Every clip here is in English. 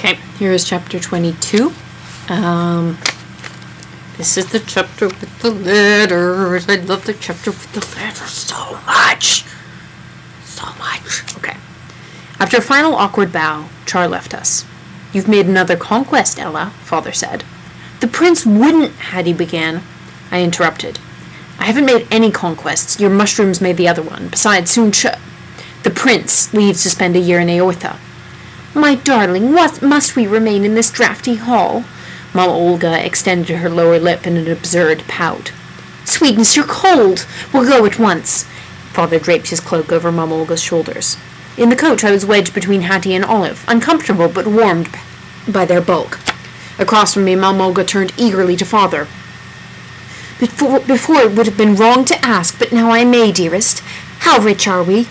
Okay, here is chapter 22. This is the chapter with the letters. I love the chapter with the letters so much. So much. Okay. After a final awkward bow, Char left us. "You've made another conquest, Ella," Father said. "The prince wouldn't," Hattie began. I interrupted. "I haven't made any conquests. Your mushrooms made the other one. Besides, soon the prince leaves to spend a year in Aortha." "My darling, what must we remain in this draughty hall?" Mama Olga extended her lower lip in an absurd pout. "Sweetness, you're cold. We'll go at once." Father draped his cloak over Mama Olga's shoulders. In the coach I was wedged between Hattie and Olive, uncomfortable but warmed by their bulk. Across from me, Mama Olga turned eagerly to Father. Before it would have been wrong to ask, but now I may, dearest. How rich are we?"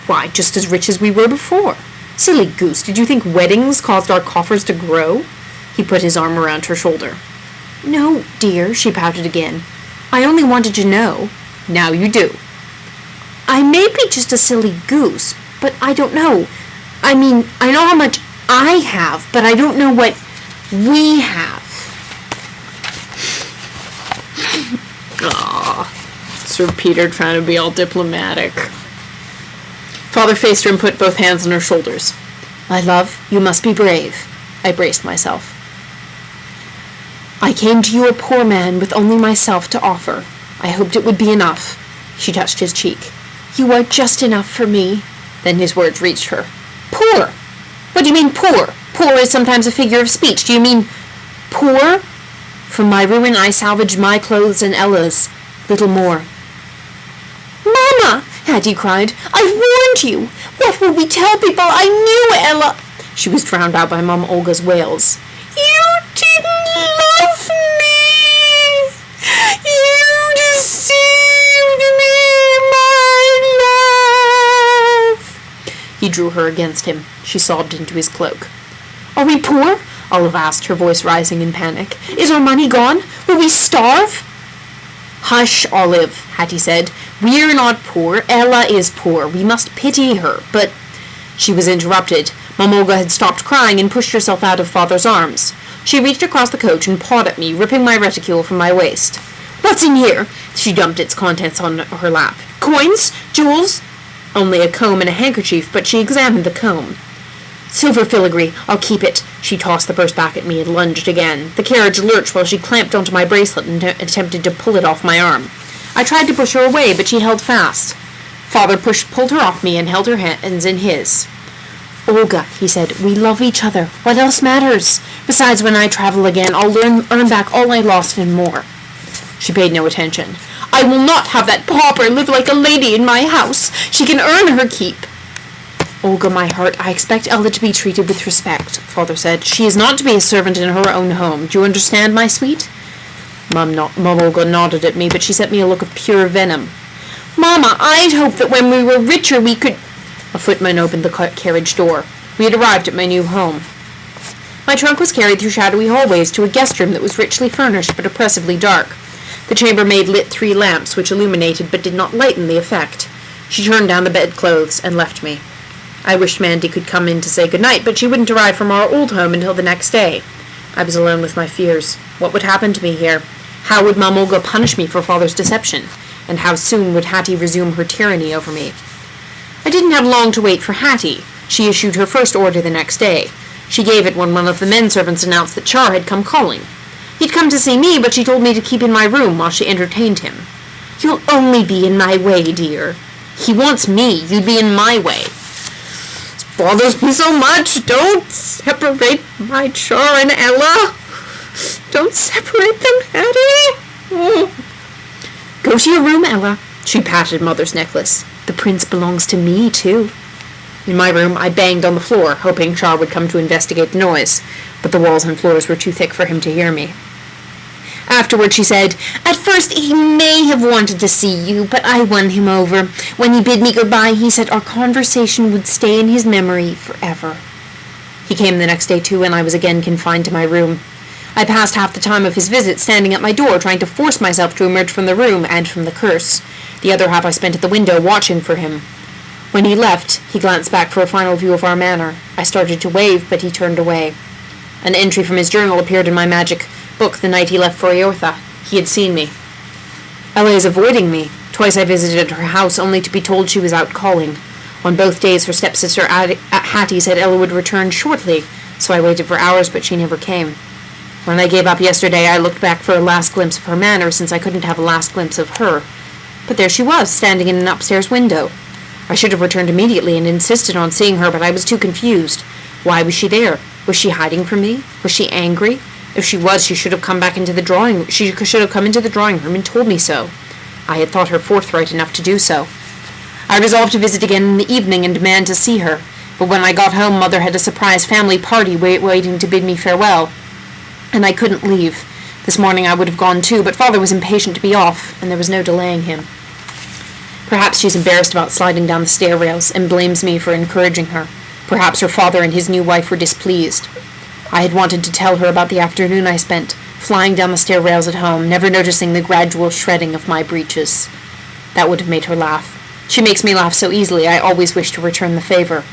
"Why, just as rich as we were before." "Silly goose, did you think weddings caused our coffers to grow?" He put his arm around her shoulder. "No, dear," she pouted again. "I only wanted to know." "Now you do." "I may be just a silly goose, but I don't know. I mean, I know how much I have, but I don't know what we have." Aww. Sir Peter trying to be all diplomatic. Father faced her and put both hands on her shoulders. "My love, you must be brave." I braced myself. "I came to you a poor man with only myself to offer. I hoped it would be enough." She touched his cheek. "You are just enough for me." Then his words reached her. "Poor? What do you mean, poor? Poor is sometimes a figure of speech. Do you mean poor? From my ruin I salvaged my clothes and Ella's. Little more." "Mama!" Hattie cried. "I've warned you. What will we tell people? I knew Ella." She was drowned out by Mama Olga's wails. "You didn't love me. You deceived me, my love." He drew her against him. She sobbed into his cloak. "Are we poor?" Olive asked, her voice rising in panic. "Is our money gone? Will we starve?" "Hush, Olive," Hattie said. "We're not poor. Ella is poor. We must pity her. But—" She was interrupted. Mama Olga had stopped crying and pushed herself out of Father's arms. She reached across the coach and pawed at me, ripping my reticule from my waist. "What's in here?" She dumped its contents on her lap. "Coins? Jewels?" "Only a comb and a handkerchief," but she examined the comb. "Silver filigree. I'll keep it." She tossed the purse back at me and lunged again. The carriage lurched while she clamped onto my bracelet and attempted to pull it off my arm. I tried to push her away, but she held fast. Father pulled her off me and held her hands in his. "Olga," he said, "we love each other. What else matters? Besides, when I travel again, I'll earn back all I lost and more." She paid no attention. "I will not have that pauper live like a lady in my house. She can earn her keep." "Olga, my heart, I expect Ella to be treated with respect," Father said. "She is not to be a servant in her own home. Do you understand, my sweet?" Mom Olga nodded at me, but she sent me a look of pure venom. "Mama, I'd hoped that when we were richer we could—" A footman opened the carriage door. We had arrived at my new home. My trunk was carried through shadowy hallways to a guest room that was richly furnished but oppressively dark. The chambermaid lit 3 lamps, which illuminated but did not lighten the effect. She turned down the bedclothes and left me. I wished Mandy could come in to say good-night, but she wouldn't arrive from our old home until the next day. I was alone with my fears. What would happen to me here? How would Mama Olga punish me for Father's deception? And how soon would Hattie resume her tyranny over me? I didn't have long to wait for Hattie. She issued her first order the next day. She gave it when one of the men servants announced that Char had come calling. He'd come to see me, but she told me to keep in my room while she entertained him. "You'll only be in my way, dear." "He wants me. You'd be in my way." "This bothers me so much. Don't separate my Char and Ella. Don't separate them, Hattie." "Go to your room, Ella." She patted Mother's necklace. "The prince belongs to me, too." In my room, I banged on the floor, hoping Char would come to investigate the noise, but the walls and floors were too thick for him to hear me. Afterward, she said, "At first he may have wanted to see you, but I won him over. When he bid me goodbye, he said our conversation would stay in his memory forever." He came the next day, too, and I was again confined to my room. I passed half the time of his visit standing at my door, trying to force myself to emerge from the room and from the curse. The other half I spent at the window, watching for him. When he left, he glanced back for a final view of our manor. I started to wave, but he turned away. An entry from his journal appeared in my magic book the night he left for Eortha. He had seen me. Ella is avoiding me. Twice I visited her house, only to be told she was out calling. On both days, her stepsister Hattie said Ella would return shortly, so I waited for hours, but she never came. When I gave up yesterday, I looked back for a last glimpse of her manor, since I couldn't have a last glimpse of her. But there she was, standing in an upstairs window. I should have returned immediately and insisted on seeing her, but I was too confused. Why was she there? Was she hiding from me? Was she angry? If she was, she should have come back into the drawing. She should have come into the drawing room and told me so. I had thought her forthright enough to do so. I resolved to visit again in the evening and demand to see her, but when I got home, Mother had a surprise family party waiting to bid me farewell, and I couldn't leave. This morning I would have gone too, but Father was impatient to be off, and there was no delaying him. Perhaps she's embarrassed about sliding down the stair rails and blames me for encouraging her. Perhaps her father and his new wife were displeased. I had wanted to tell her about the afternoon I spent flying down the stair rails at home, never noticing the gradual shredding of my breeches. That would have made her laugh. She makes me laugh so easily, I always wish to return the favor.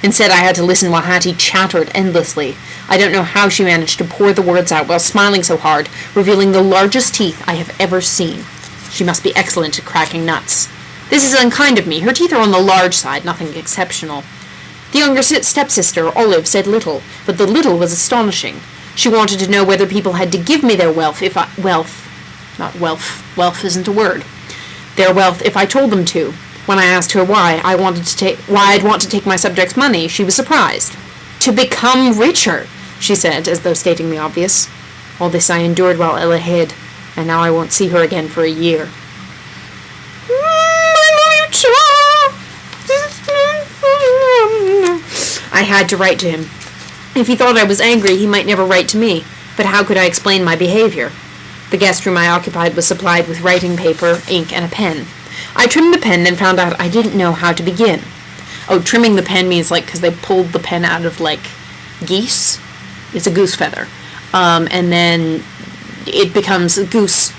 Instead, I had to listen while Hattie chattered endlessly. I don't know how she managed to pour the words out while smiling so hard, revealing the largest teeth I have ever seen. She must be excellent at cracking nuts. This is unkind of me. Her teeth are on the large side, nothing exceptional. The younger stepsister, Olive, said little, but the little was astonishing. She wanted to know whether people had to give me their wealth if I told them to. When I asked her why I'd want to take my subjects' money, she was surprised. To become richer, she said, as though stating the obvious. All this I endured while Ella hid, and now I won't see her again for a year. I had to write to him. If he thought I was angry, he might never write to me, but how could I explain my behavior? The guest room I occupied was supplied with writing paper, ink, and a pen. I trimmed the pen and found out I didn't know how to begin. Oh, trimming the pen means, because they pulled the pen out of, geese. It's a goose feather. And then it becomes a goose,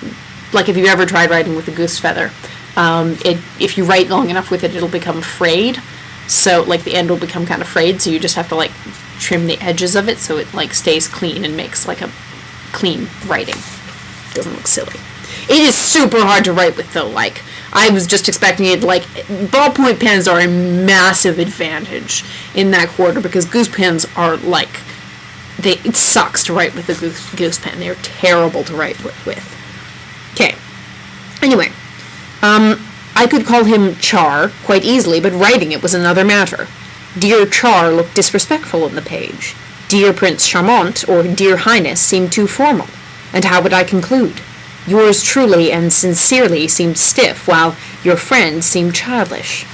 if you've ever tried writing with a goose feather. If you write long enough with it, it'll become frayed. So, the end will become kind of frayed, so you just have to, trim the edges of it so it, stays clean and makes, a clean writing. Doesn't look silly. It is super hard to write with, though. I was just expecting it, ballpoint pens are a massive advantage in that quarter, because goose pens are, it sucks to write with a goose pen. They're terrible to write with. Okay. Anyway, I could call him Char quite easily, but writing it was another matter. Dear Char looked disrespectful on the page. Dear Prince Charmant or Dear Highness seemed too formal. And how would I conclude? Yours truly and sincerely seemed stiff, while your friend seemed childish.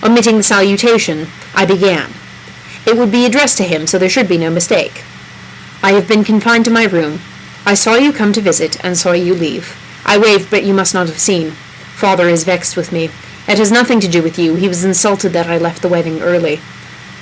Omitting the salutation, I began. It would be addressed to him, so there should be no mistake. I have been confined to my room. I saw you come to visit, and saw you leave. I waved, but you must not have seen. Father is vexed with me. It has nothing to do with you. He was insulted that I left the wedding early.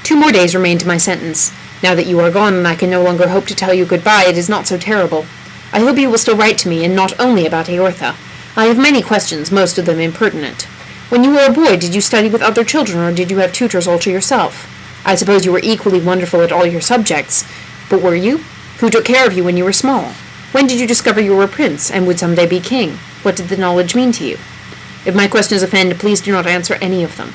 2 more days remain to my sentence. Now that you are gone and I can no longer hope to tell you goodbye, it is not so terrible. I hope you will still write to me, and not only about Eortha. I have many questions, most of them impertinent. When you were a boy, did you study with other children, or did you have tutors all to yourself? I suppose you were equally wonderful at all your subjects. But were you? Who took care of you when you were small? When did you discover you were a prince, and would someday be king? What did the knowledge mean to you? If my questions offend, please do not answer any of them.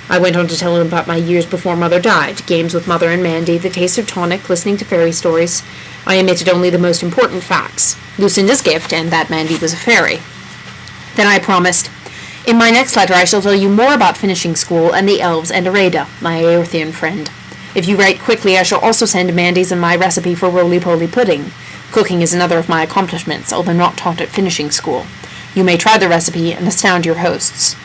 I went on to tell him about my years before Mother died, games with Mother and Mandy, the taste of tonic, listening to fairy stories. I omitted only the most important facts, Lucinda's gift, and that Mandy was a fairy. Then I promised, in my next letter I shall tell you more about finishing school and the elves and Arada, my Aorthian friend. If you write quickly, I shall also send Mandy's and my recipe for roly-poly pudding. Cooking is another of my accomplishments, although not taught at finishing school. You may try the recipe and astound your hosts.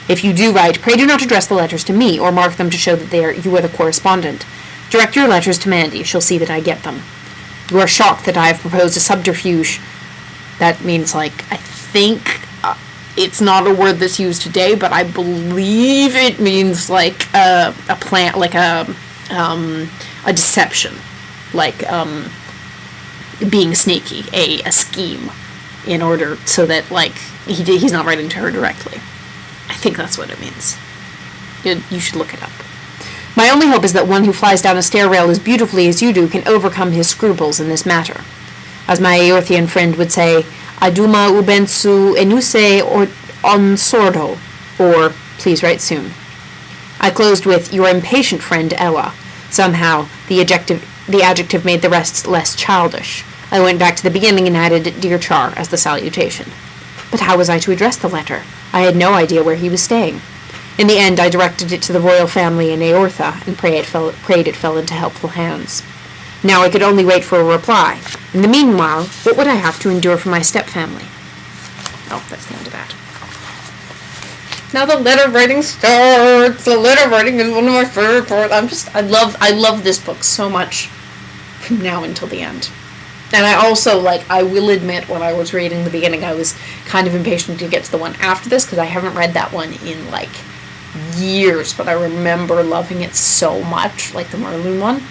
If you do write, pray do not address the letters to me, or mark them to show that you are the correspondent. Direct your letters to Mandy. She'll see that I get them. You are shocked that I have proposed a subterfuge. That means, I think, it's not a word that's used today, but I believe it means, a plant, a deception. Being sneaky, a scheme, in order so that, he's not writing to her directly. I think that's what it means. You should look it up. My only hope is that one who flies down a stair rail as beautifully as you do can overcome his scruples in this matter. As my Aorthian friend would say, Aduma ubensu enuse or on sordo, or please write soon. I closed with, your impatient friend Ella. Somehow, the adjective made the rest less childish. I went back to the beginning and added, Dear Char, as the salutation. But how was I to address the letter? I had no idea where he was staying. In the end, I directed it to the royal family in Aortha and prayed it fell into helpful hands. Now I could only wait for a reply. In the meanwhile, what would I have to endure from my stepfamily? Oh, that's the end of that. Now the letter writing starts. The letter writing is one of my favorite parts. I love this book so much from now until the end. And I also, I will admit, when I was reading the beginning, I was kind of impatient to get to the one after this, because I haven't read that one in, years, but I remember loving it so much, the Merlin one.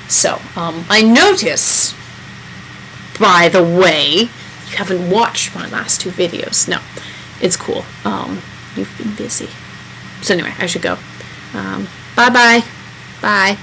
So, I notice, by the way, you haven't watched my last two videos. No, it's cool. You've been busy. So anyway, I should go. Bye-bye. Bye.